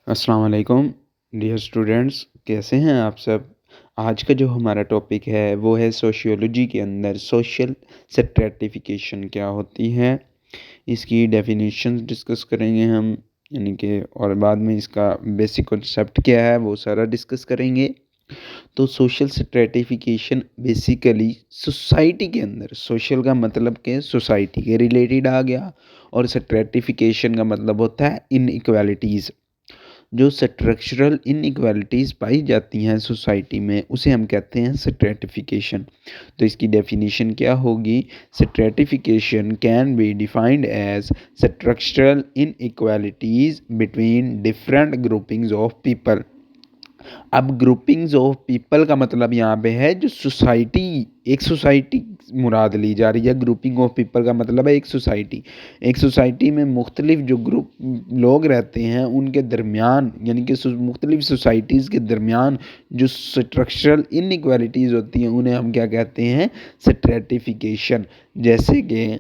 अस्सलाम वालेकुम dear students, कैसे हैं आप सब। आज का जो हमारा टॉपिक है वो है सोशियोलॉजी के अंदर सोशल स्ट्रैटिफिकेशन क्या होती है, इसकी डेफिनेशन डिस्कस करेंगे हम, यानी कि और बाद में इसका बेसिक कॉन्सेप्ट क्या है वो सारा डिस्कस करेंगे। तो सोशल स्ट्रैटिफिकेशन बेसिकली सोसाइटी के अंदर, सोशल का मतलब के सोसाइटी के रिलेटेड आ गया, और स्ट्रैटिफिकेशन का मतलब होता है इनइक्वालिटीज़। जो स्ट्रक्चरल इनइक्वालिटीज़ पाई जाती हैं सोसाइटी में उसे हम कहते हैं स्ट्रैटिफिकेशन। तो इसकी डेफिनेशन क्या होगी? Stratification can be defined as structural inequalities between different groupings of people. अब ग्रुपिंग्स ऑफ पीपल का मतलब यहाँ पे है जो सोसाइटी, एक सोसाइटी मुराद ली जा रही है। ग्रुपिंग ऑफ पीपल का मतलब है एक सोसाइटी। एक सोसाइटी में मुख्तलिफ जो ग्रुप लोग रहते हैं उनके दरमियान, यानी कि मुख्तलिफ सोसाइटीज़ के दरमियान जो स्ट्रक्चरल इनइक्वालिटीज़ होती हैं उन्हें हम क्या कहते हैं? स्ट्रैटिफिकेशन। जैसे कि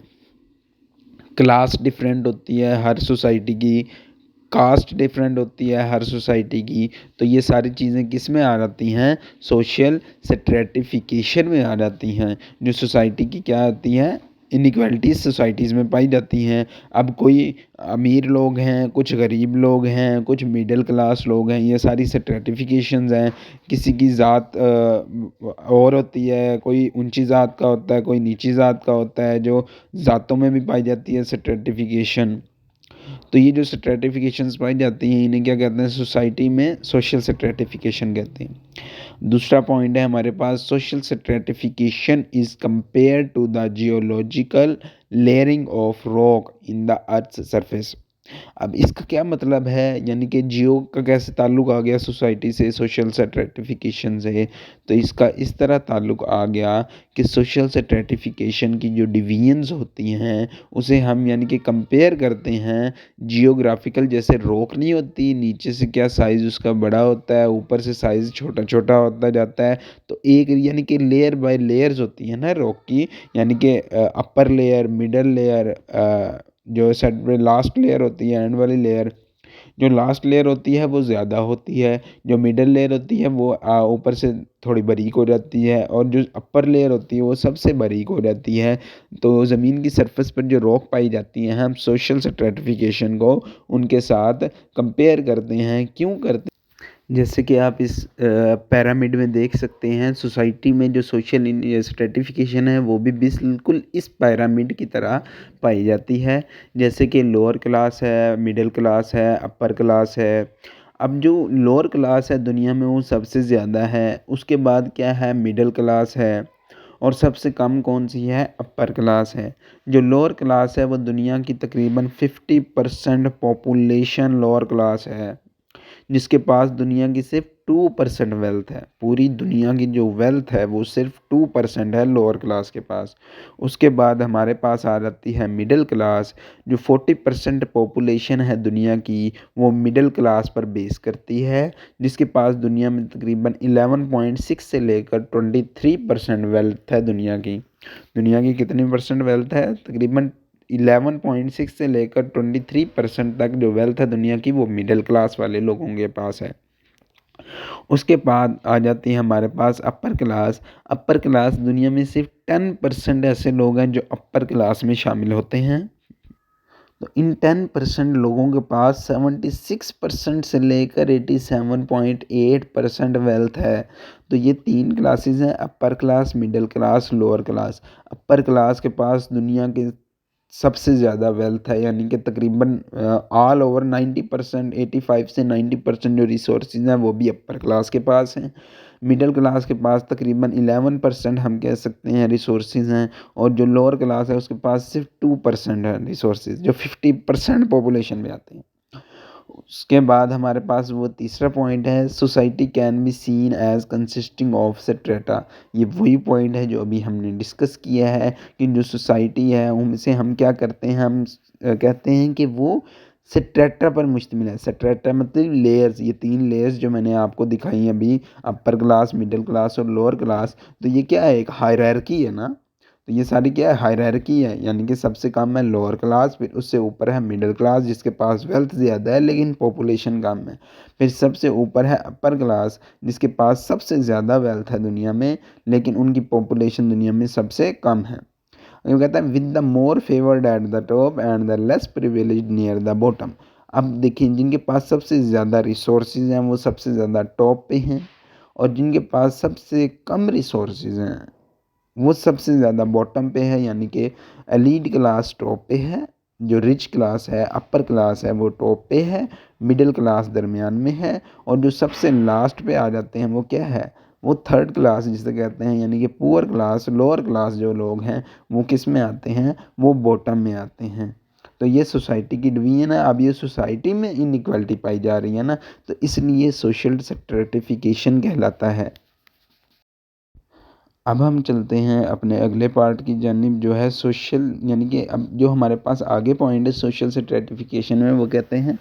क्लास डिफरेंट होती है हर सोसाइटी की, कास्ट डिफरेंट होती है हर सोसाइटी की। तो ये सारी चीज़ें किस में आ जाती हैं? सोशल स्ट्रैटिफिकेशन में आ जाती हैं। जो सोसाइटी की क्या होती हैं? इनइक्वालिटीज़ सोसाइटीज़ में पाई जाती हैं। अब कोई अमीर लोग हैं, कुछ गरीब लोग हैं, कुछ मिडिल क्लास लोग हैं, ये सारी स्ट्रैटिफिकेशंस हैं। किसी की ज़ात और होती है, कोई ऊंची ज़ात का होता है, कोई नीची ज़ात का होता है, जो ज़ातों में भी पाई जाती है स्ट्रैटिफिकेशन। तो ये जो स्ट्रैटिफिकेशंस पाई जाती हैं इन्हें क्या कहते हैं? सोसाइटी में सोशल स्ट्रैटिफिकेशन कहते हैं। दूसरा पॉइंट है हमारे पास, social stratification is compare to the geological layering of rock in the earth surface. अब इसका क्या मतलब है, यानी कि जियो का कैसे ताल्लुक़ आ गया सोसाइटी से, सोशल स्ट्रैटिफिकेशन से? तो इसका इस तरह ताल्लुक़ आ गया कि सोशल स्ट्रैटिफिकेशन की जो डिवीजन्स होती हैं उसे हम यानी कि कंपेयर करते हैं जियोग्राफिकल। जैसे रॉक नहीं होती, नीचे से क्या साइज़ उसका बड़ा होता है, ऊपर से साइज़ छोटा छोटा होता जाता है। तो एक यानी कि लेयर बाय लेयर्स होती है ना रॉक की, यानी कि अपर लेयर, मिडल लेयर, जो सेट में लास्ट लेयर होती है, एंड वाली लेयर। जो लास्ट लेयर होती है वो ज़्यादा होती है, जो मिडल लेयर होती है वो ऊपर से थोड़ी बारीक हो जाती है, और जो अपर लेयर होती है वो सबसे बारीक हो जाती है। तो ज़मीन की सरफेस पर जो रॉक पाई जाती हैं हम सोशल स्ट्रैटिफिकेशन को उनके साथ कंपेयर करते हैं। क्यों करते हैं? जैसे कि आप इस पिरामिड में देख सकते हैं, सोसाइटी में जो सोशल स्ट्रेटिफिकेशन है वो भी बिल्कुल इस पिरामिड की तरह पाई जाती है। जैसे कि लोअर क्लास है, मिडिल क्लास है, अपर क्लास है। अब जो लोअर क्लास है दुनिया में वो सबसे ज़्यादा है, उसके बाद क्या है? मिडिल क्लास है, और सबसे कम कौन सी है? अपर क्लास है। जो लोअर क्लास है वो दुनिया की तकरीबन 50% पॉपुलेशन लोअर क्लास है, जिसके पास दुनिया की सिर्फ 2% वेल्थ है। पूरी दुनिया की जो वेल्थ है वो सिर्फ 2% है लोअर क्लास के पास। उसके बाद हमारे पास आ जाती है मिडिल क्लास। जो 40% पॉपुलेशन है दुनिया की वो मिडिल क्लास पर बेस करती है, जिसके पास दुनिया में तकरीबन 11.6 से लेकर 23% वेल्थ है दुनिया की। दुनिया की कितनी परसेंट वेल्थ है? तकरीबन 11.6 से लेकर 23% तक जो वेल्थ है दुनिया की वो मिडिल क्लास वाले लोगों के पास है। उसके बाद आ जाती है हमारे पास अपर क्लास। अपर क्लास दुनिया में सिर्फ 10% ऐसे लोग हैं जो अपर क्लास में शामिल होते हैं। तो इन 10% लोगों के पास 76% से लेकर 87.8% वेल्थ है। तो ये तीन क्लासेस हैं, upper class, middle class, lower class. Upper class के पास दुनिया के सबसे ज़्यादा वेल्थ है, यानी कि तकरीबन ऑल ओवर 90%, 85 से 90% जो रिसोर्सेज हैं वो भी अपर क्लास के पास हैं। मिडिल क्लास के पास तकरीबन 11% हम कह सकते हैं रिसोर्सेज हैं, और जो लोअर क्लास है उसके पास सिर्फ 2% है रिसोर्सेज, जो 50% पॉपुलेशन में आते हैं। उसके बाद हमारे पास वो तीसरा पॉइंट है, society can be seen as consisting of strata. ये वही पॉइंट है जो अभी हमने डिस्कस किया है कि जो सोसाइटी है उनसे हम क्या करते हैं? हम कहते हैं कि वो स्ट्रेटा पर मुश्तमिल है। स्ट्रेटा मतलब लेयर्स, ये तीन लेयर्स जो मैंने आपको दिखाई हैं अभी, अपर क्लास, मिडिल क्लास और लोअर क्लास। तो ये क्या है? एक हायरार्की है ना। तो ये सारी क्या है, हायरार्की है, यानी कि सबसे कम है लोअर क्लास, फिर उससे ऊपर है मिडिल क्लास जिसके पास वेल्थ ज़्यादा है लेकिन पॉपुलेशन कम है, फिर सबसे ऊपर है अपर क्लास जिसके पास सबसे ज़्यादा वेल्थ है दुनिया में लेकिन उनकी पॉपुलेशन दुनिया में सबसे कम है। ये कहता है with the more favoured at the top and the less privileged near the bottom. अब देखिए, जिनके पास सबसे ज़्यादा रिसोर्सेज हैं वो सबसे ज़्यादा टॉप पे हैं, और जिनके पास सबसे कम रिसोर्सेज हैं वो सबसे ज़्यादा बॉटम पे है, यानी कि एलीट क्लास टॉप पे है, जो रिच क्लास है, अपर क्लास है, वो टॉप पे है, मिडिल क्लास दरमियान में है, और जो सबसे लास्ट पे आ जाते हैं वो क्या है, वो थर्ड क्लास जिसे कहते हैं, यानी कि पुअर क्लास, लोअर क्लास जो लोग हैं वो किस में आते हैं, वो बॉटम में आते हैं। तो ये सोसाइटी की डिवीजन है। अब ये सोसाइटी में इनइक्वालिटी पाई जा रही है ना, तो इसलिए सोशल स्ट्रेटिफिकेशन कहलाता है। अब हम चलते हैं अपने अगले पार्ट की जानिब, जो है सोशल, यानी कि अब जो हमारे पास आगे पॉइंट है सोशल स्ट्रेटिफिकेशन में, वो कहते हैं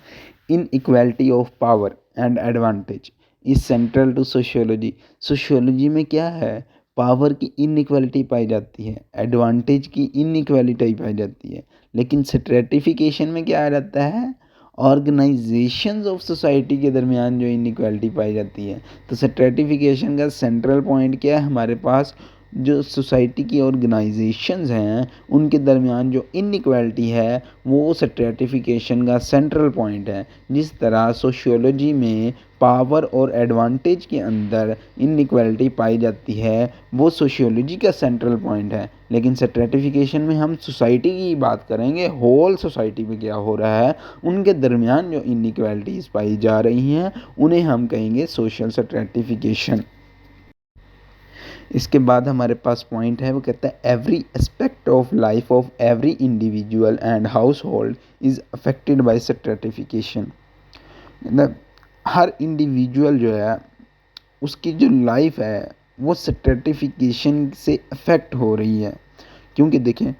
inequality of power and advantage is central to sociology. Sociology में क्या है, पावर की इनइक्वालिटी पाई जाती है, एडवांटेज की इनइक्वालिटी पाई जाती है, लेकिन स्ट्रेटिफिकेशन में क्या आ जाता है, ऑर्गेनाइजेशंस ऑफ सोसाइटी के दरमियान जो इनइक्वालिटी पाई जाती है। तो स्ट्रेटिफिकेशन का सेंट्रल पॉइंट क्या है हमारे पास, जो सोसाइटी की ऑर्गेनाइजेशंस हैं उनके दरमियान जो इनइक्वालिटी है वो स्ट्रेटिफिकेशन का सेंट्रल पॉइंट है। जिस तरह सोशियोलॉजी में पावर और एडवांटेज के अंदर इनइक्वालिटी पाई जाती है वो सोशियोलॉजी का सेंट्रल पॉइंट है, लेकिन स्ट्रेटिफिकेशन में हम सोसाइटी की बात करेंगे, होल सोसाइटी में क्या हो रहा है, उनके दरमियान जो इनइक्वालिटीज़ पाई जा रही हैं उन्हें हम कहेंगे सोशल स्ट्रेटिफिकेशन। इसके बाद हमारे पास पॉइंट है, वो कहता है every aspect of life of every individual and house hold is affected by stratification. मतलब हर इंडिविजुअल जो है उसकी जो लाइफ है वो स्ट्रेटिफिकेशन से अफेक्ट हो रही है, क्योंकि देखें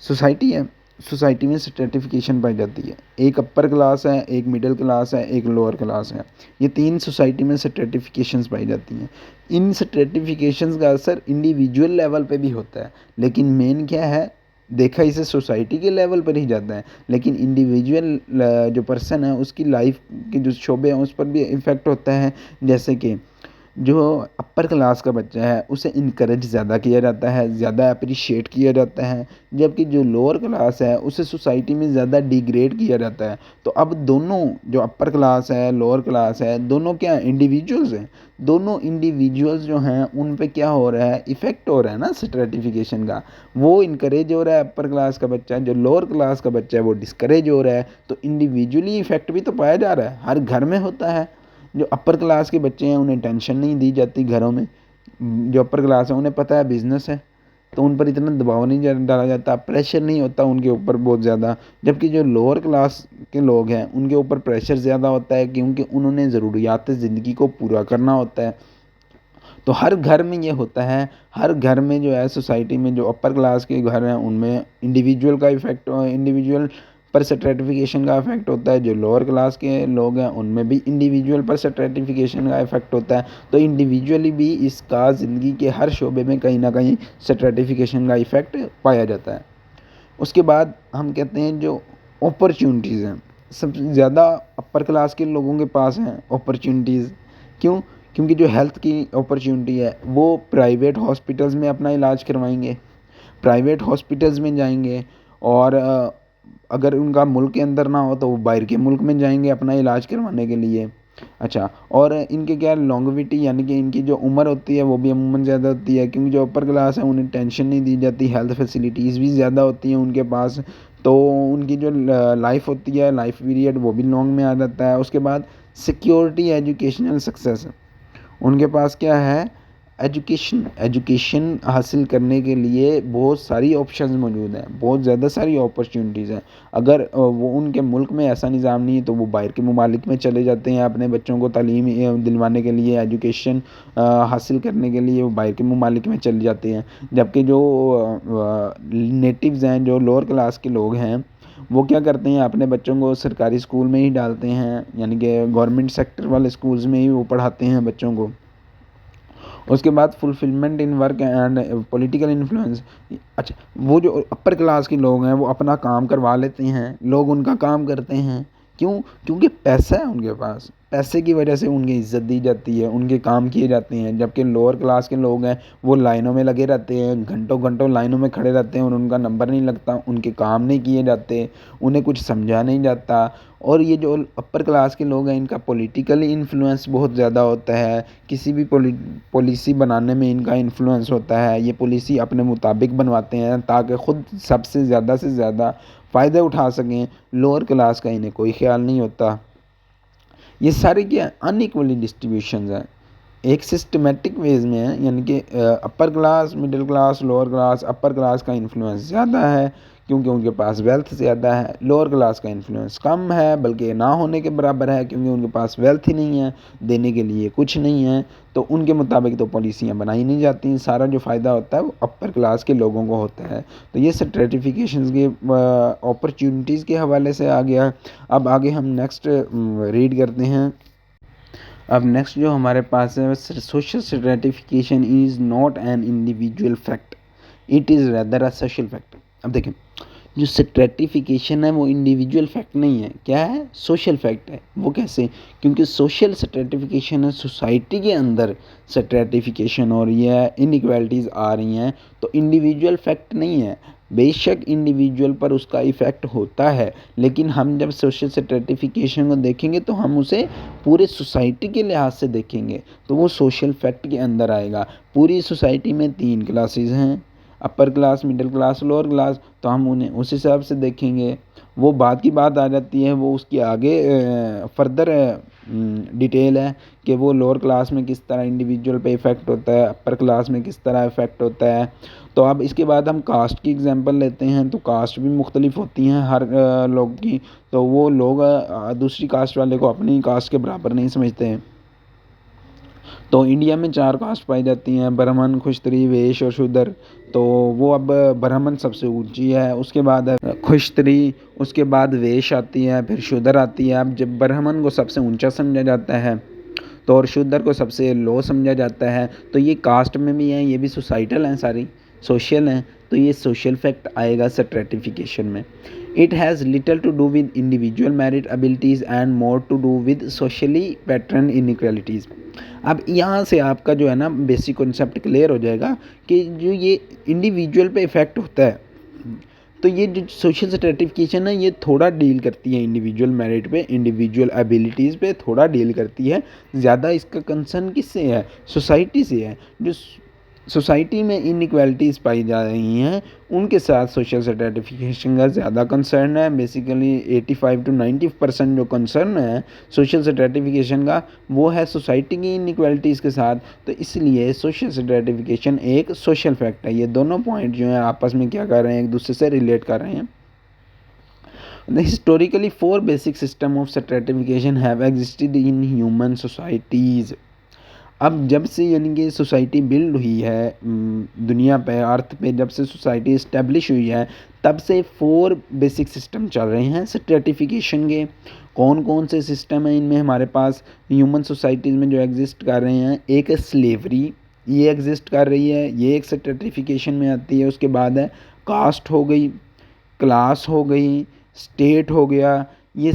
सोसाइटी है, सोसाइटी में स्ट्रेटिफिकेशन पाई जाती है, एक अपर क्लास है, एक मिडिल क्लास है, एक लोअर क्लास है, ये तीन सोसाइटी में स्ट्रेटिफिकेशंस पाई जाती हैं। इन स्ट्रेटिफिकेशंस का असर इंडिविजुअल लेवल पे भी होता है, लेकिन मेन क्या है, देखा इसे सोसाइटी के लेवल पर ही जाता है, लेकिन इंडिविजुअल जो पर्सन है उसकी लाइफ के जो शोबे हैं उस पर भी इफ़ेक्ट होता है। जैसे कि जो अपर क्लास का बच्चा है उसे इनकरेज ज़्यादा किया जाता है, ज़्यादा अप्रिशिएट किया जाता है, जबकि जो लोअर क्लास है उसे सोसाइटी में ज़्यादा डिग्रेड किया जाता है। तो अब दोनों, जो अपर क्लास है, लोअर क्लास है, दोनों क्या इंडिविजुअल्स हैं, दोनों इंडिविजुअल्स जो हैं उन पे क्या हो रहा है, इफ़ेक्ट हो रहा है ना स्ट्रेटिफिकेशन का। वो इनकरेज हो रहा है अपर क्लास का बच्चा, जो लोअर क्लास का बच्चा है वो डिस्करेज हो रहा है। तो इंडिविजुअली इफ़ेक्ट भी तो पाया जा रहा है, हर घर में होता है। जो अपर क्लास के बच्चे हैं उन्हें टेंशन नहीं दी जाती घरों में, जो अपर क्लास है उन्हें पता है बिजनेस है, तो उन पर इतना दबाव नहीं डाला जाता, प्रेशर नहीं होता उनके ऊपर बहुत ज़्यादा। जबकि जो लोअर क्लास के लोग हैं उनके ऊपर प्रेशर ज़्यादा होता है, क्योंकि उन्होंने ज़रूरियात ज़िंदगी को पूरा करना होता है। तो हर घर में ये होता है, हर घर में जो है सोसाइटी में जो अपर क्लास के घर हैं उनमें इंडिविजुअल का इफेक्ट, इंडिविजुअल पर स्ट्रेटिफिकेशन का इफेक्ट होता है, जो लोअर क्लास के लोग हैं उनमें भी इंडिविजुअल पर स्ट्रेटिफिकेशन का इफेक्ट होता है। तो इंडिविजुअली भी इसका ज़िंदगी के हर शोबे में कहीं ना कहीं स्ट्रेटिफिकेशन का इफेक्ट पाया जाता है। उसके बाद हम कहते हैं जो अपॉर्चुनिटीज़ हैं, सबसे ज़्यादा अपर क्लास के लोगों के पास हैं अपॉर्चुनिटीज़। क्यों? क्योंकि जो हेल्थ की अपॉर्चुनिटी है वो प्राइवेट हॉस्पिटल्स में अपना इलाज करवाएंगे, प्राइवेट हॉस्पिटल्स में जाएंगे, और अगर उनका मुल्क के अंदर ना हो तो वो बाहर के मुल्क में जाएंगे अपना इलाज करवाने के लिए। अच्छा, और इनके क्या लॉन्गेविटी, यानी कि इनकी जो उम्र होती है वो भी अमूमन ज़्यादा होती है, क्योंकि जो अपर क्लास है उन्हें टेंशन नहीं दी जाती, हेल्थ फैसिलिटीज़ भी ज़्यादा होती हैं उनके पास, तो उनकी जो लाइफ होती है, लाइफ पीरियड वो भी लॉन्ग में आ जाता है। उसके बाद सिक्योरिटी, एजुकेशनल सक्सेस, उनके पास क्या है, एजुकेशन, एजुकेशन हासिल करने के लिए बहुत सारी ऑप्शंस मौजूद हैं, बहुत ज़्यादा सारी अपॉर्चुनिटीज़ हैं। अगर वो उनके मुल्क में ऐसा निज़ाम नहीं है तो वो बाहर के ममालिक में चले जाते हैं अपने बच्चों को तालीम दिलवाने के लिए, एजुकेशन हासिल करने के लिए वो बाहर के ममालिक में चले जाते हैं। जबकि जो नेटिव्स हैं, जो लोअर क्लास के लोग हैं, वो क्या करते हैं, अपने बच्चों को सरकारी स्कूल में ही डालते हैं, यानी कि गवर्नमेंट सेक्टर वाले स्कूल्स में ही वो पढ़ाते हैं बच्चों को। उसके बाद fulfilment in work and political influence. अच्छा, वो जो अपर क्लास के लोग हैं वो अपना काम करवा लेते हैं, लोग उनका काम करते हैं। क्यों? क्योंकि पैसा है उनके पास, पैसे की वजह से उनकी इज्जत दी जाती है, उनके काम किए जाते हैं। जबकि लोअर क्लास के लोग हैं वो लाइनों में लगे रहते हैं, घंटों घंटों लाइनों में खड़े रहते हैं और उनका नंबर नहीं लगता, उनके काम नहीं किए जाते, उन्हें कुछ समझा नहीं जाता। और ये जो अपर क्लास के लोग हैं इनका पॉलिटिकल इन्फ्लुएंस बहुत ज़्यादा होता है, किसी भी पॉलिसी बनाने में इनका इन्फ्लुएंस होता है। ये पॉलिसी अपने मुताबिक बनवाते हैं ताकि ख़ुद सबसे ज़्यादा से ज़्यादा फ़ायदे उठा सकें। लोअर क्लास का इन्हें कोई ख्याल नहीं होता। ये सारे क्या अनइक्वली डिस्ट्रीब्यूशंस हैं, एक सिस्टमेटिक वेज में है, यानी कि upper class, middle class, lower class. Upper class का इन्फ्लुएंस ज़्यादा है क्योंकि उनके पास वेल्थ ज़्यादा है। लोअर क्लास का इन्फ्लुएंस कम है, बल्कि ना होने के बराबर है, क्योंकि उनके पास वेल्थ ही नहीं है, देने के लिए कुछ नहीं है। तो उनके मुताबिक तो पॉलिसियाँ बनाई नहीं जाती, सारा जो फ़ायदा होता है वो अपर क्लास के लोगों को होता है। तो ये स्ट्रेटिफिकेशंस के अपॉर्चुनिटीज़ के हवाले से आ गया। अब आगे हम नेक्स्ट रीड करते हैं। अब नेक्स्ट जो हमारे पास है, social stratification is not an individual fact, it is rather a social fact. अब देखें, जो स्ट्रेटिफिकेशन है वो इंडिविजुअल फैक्ट नहीं है, क्या है? सोशल फैक्ट है। वो कैसे? क्योंकि सोशल स्ट्रेटिफिकेशन है, सोसाइटी के अंदर स्ट्रेटिफिकेशन और ये इनइक्वालिटीज़ आ रही हैं, तो इंडिविजुअल फैक्ट नहीं है। बेशक इंडिविजुअल पर उसका इफ़ेक्ट होता है, लेकिन हम जब सोशल स्ट्रेटिफिकेशन को देखेंगे तो हम उसे पूरे सोसाइटी के लिहाज से देखेंगे, तो वो सोशल फैक्ट के अंदर आएगा। पूरी सोसाइटी में 3 क्लासेस हैं, upper class, middle class, lower class, तो हम उन्हें उस हिसाब से देखेंगे। वो बाद की बात आ जाती है, वो उसकी आगे फर्दर डिटेल है कि वो लोअर क्लास में किस तरह इंडिविजुअल पे इफ़ेक्ट होता है, अपर क्लास में किस तरह इफ़ेक्ट होता है। तो अब इसके बाद हम कास्ट की एग्जांपल लेते हैं, तो कास्ट भी मुख्तलिफ होती हैं हर लोग की। तो वो लोग दूसरी कास्ट वाले को अपनी कास्ट के बराबर नहीं समझते हैं। तो इंडिया में 4 कास्ट पाई जाती हैं, ब्राह्मण, क्षत्रिय, वैश्य और शूद्र। तो वो अब ब्राह्मण सबसे ऊंची है, उसके बाद है क्षत्रिय, उसके बाद वैश्य आती है, फिर शूद्र आती है। अब जब ब्राह्मण को सबसे ऊंचा समझा जाता है तो और शूद्र को सबसे लो समझा जाता है। तो ये कास्ट में भी हैं, ये भी सोसाइटल हैं, सारी सोशल हैं। तो ये सोशल फैक्ट आएगा स्ट्रेटिफिकेशन में। It has little to do with individual merit abilities and more to do with socially pattern inequalities. अब यहाँ से आपका जो है ना बेसिक कॉन्सेप्ट क्लियर हो जाएगा कि जो ये इंडिविजुअल पे इफ़ेक्ट होता है, तो ये जो सोशल स्ट्रेटिफिकेशन है ये थोड़ा डील करती है इंडिविजुअल मेरिट पे, इंडिविजुअल एबिलिटीज़ पे थोड़ा डील करती है। ज़्यादा इसका कंसर्न किससे है? सोसाइटी से है। जो सोसाइटी में इनइक्वालिटीज़ पाई जा रही हैं उनके साथ सोशल स्ट्रेटिफिकेशन का ज़्यादा कंसर्न है। बेसिकली 85 to 90% जो कंसर्न है सोशल स्ट्रेटिफिकेशन का वो है सोसाइटी की इनइक्वालिटीज़ के साथ। तो इसलिए सोशल स्ट्रेटिफिकेशन एक सोशल फैक्ट है। ये दोनों पॉइंट जो हैं आपस में क्या कर रहे हैं, एक दूसरे से रिलेट कर रहे हैं। Historically, 4 basic systems of stratification have existed in human societies. अब जब से यानी कि सोसाइटी बिल्ड हुई है दुनिया पे, अर्थ पे, जब से सोसाइटी इस्टेब्लिश हुई है तब से 4 बेसिक सिस्टम चल रहे हैं स्ट्रेटिफिकेशन के। कौन कौन से सिस्टम हैं इनमें हमारे पास ह्यूमन सोसाइटीज़ में जो एग्जिस्ट कर रहे हैं? एक है स्लेवरी, ये एग्जिस्ट कर रही है, ये एक स्ट्रेटिफिकेशन में आती है। उसके बाद है कास्ट हो गई, क्लास हो गई, स्टेट हो गया। ये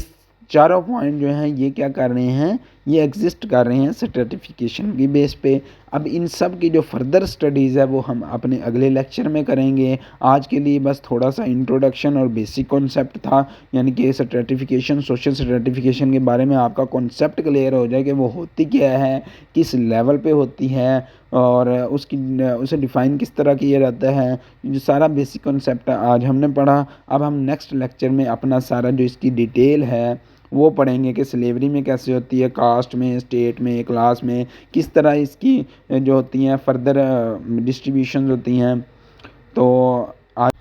चारों पॉइंट जो हैं ये क्या कर रहे हैं, ये एग्जिस्ट कर रहे हैं स्ट्रेटिफिकेशन की बेस पे। अब इन सब की जो फर्दर स्टडीज़ है वो हम अपने अगले लेक्चर में करेंगे। आज के लिए बस थोड़ा सा इंट्रोडक्शन और बेसिक कॉन्सेप्ट था, यानी कि स्ट्रेटिफिकेशन, सोशल स्ट्रेटिफिकेशन के बारे में आपका कॉन्सेप्ट क्लियर हो जाए कि वो होती क्या है, किस लेवल पे होती है और उसे डिफ़ाइन किस तरह किया जाता है। जो सारा बेसिक कॉन्सेप्ट आज हमने पढ़ा। अब हम नेक्स्ट लेक्चर में अपना सारा जो इसकी डिटेल है वो पढ़ेंगे कि स्लेवरी में कैसे होती है, कास्ट में, स्टेट में, क्लास में, किस तरह इसकी जो होती हैं फर्दर डिस्ट्रीब्यूशंस होती हैं। तो आज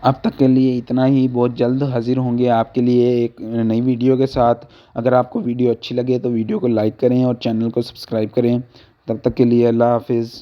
अब तक के लिए इतना ही। बहुत जल्द हाजिर होंगे आपके लिए एक नई वीडियो के साथ। अगर आपको वीडियो अच्छी लगे तो वीडियो को लाइक करें और चैनल को सब्सक्राइब करें। तब तक के लिए अल्लाह हाफिज़।